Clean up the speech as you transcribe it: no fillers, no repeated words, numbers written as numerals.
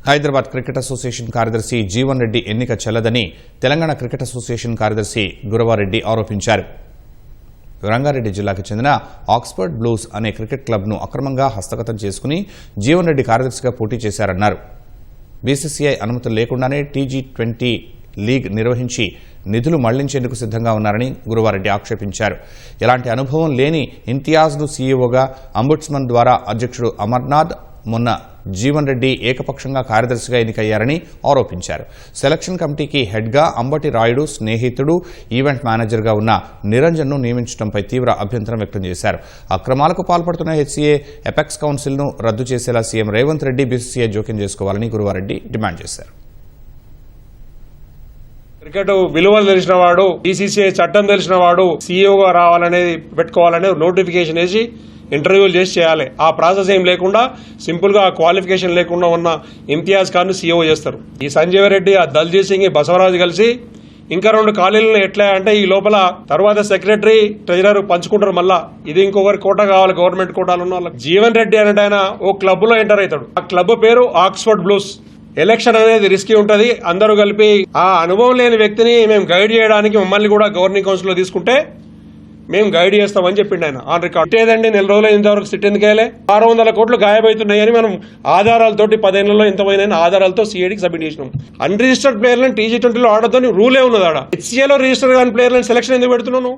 Hyderabad cricket association కార్యదర్శి జీవన్ రెడ్డి ఎన్నిక చెల్లదని Telangana cricket association కార్యదర్శి గురవారెడ్డి ఆరోపించారు. రంగారెడ్డి జిల్లాకు చెందిన ఆక్స్ఫర్డ్ బ్లూస్ అనే క్రికెట్ క్లబ్ను అక్రమంగా హస్తగతం చేసుకుని జీవన్ రెడ్డి కార్యదర్శిగా పోటీ చేశారన్నారు. బీసీసీఐ అనుమతులు లేకుండానే టీ20 లీగ్ నిర్వహించి నిధులు మళ్లించేందుకు సిద్ధంగా ఉన్నారని గురువారెడ్డి ఆక్షేపించారు. ఎలాంటి అనుభవం లేని ఇంతియాజ్ను సీఈఓగా అంబుడ్స్మన్ ద్వారా అధ్యక్షుడు అమర్నాథ్ మొన్న జీవన్ రెడ్డి ఏకపక్షంగా కార్యదర్శిగా ఎన్నికయ్యారని ఆరోపించారు. సెలక్షన్ కమిటీకి హెడ్గా అంబటి రాయుడు స్నేహితుడు ఈవెంట్ మేనేజర్గా ఉన్న నిరంజన్ను నియమించడంపై తీవ్ర అభ్యంతరం వ్యక్తం చేశారు. అక్రమాలకు పాల్పడుతున్న హెచ్సీఏ ఎపెక్స్ కౌన్సిల్ను రద్దు చేసేలా సీఎం రేవంత్ రెడ్డి బీసీసీఐ జోక్యం చేసుకోవాలని గురువారెడ్డి డిమాండ్ చేశారు. క్రికెట్ విలువలు తెలిసిన వాడు, బీసీసీఐ చట్టం తెలిసిన వాడు సీఈఓగా రావాలనేది పెట్టుకోవాలనే నోటిఫికేషన్ వేసి ఇంటర్వ్యూలు చేసి చేయాలి. ఆ ప్రాసెస్ ఏం లేకుండా సింపుల్గా ఆ క్వాలిఫికేషన్ లేకుండా ఉన్న ఇంతియాజ్ ఖాన్ సీఈఓ చేస్తారు. ఈ సంజీవ్ రెడ్డి, ఆ దల్జీత్ సింగ్, బసవరాజు కలిసి ఇంకా 2 ఖాళీలను ఎట్లా అంటే ఈ లోపల తర్వాత సెక్రటరీ, ట్రెజరర్ పంచుకుంటారు. మళ్ళా ఇది ఇంకొకరి కోటా కావాలి, గవర్నమెంట్ కోటాలు ఉన్న వాళ్ళకి. జీవన్ రెడ్డి అంటే ఆయన ఓ క్లబ్ లో ఎంటర్ అవుతాడు. ఆ క్లబ్ పేరు ఆక్స్ఫర్డ్ బ్లూస్. ఎలక్షన్ అనేది రిస్కీ ఉంటుంది. అందరూ కలిపి ఆ అనుభవం లేని వ్యక్తిని మేము గైడ్ చేయడానికి మమ్మల్ని కూడా గవర్నింగ్ కౌన్సిల్ లో తీసుకుంటే మేము గైడ్ చేస్తామని చెప్పిండు ఆయన ఆన్ రికార్డ్. ఏదండి, నెల రోజులు ఇంతవరకు సిట్ ఎందుకు వేయలే? 600 కోట్లు గాయబడుతున్నాయని మనం ఆధారాలతోటి 10 ఏళ్లలో ఎంత పోయిన ఆధారాలతో సిఐడికి సబ్మిట్ చేసినాం. అన్రిజిస్టర్డ్ ప్లేయర్లను టీ20లో ఆడద్దని రూలే ఉన్నది. ఆడ హెచ్సీఏలో రిజిస్టర్ కాని ప్లేయర్లను సెలక్షన్ ఎందుకు పెడుతున్నాను?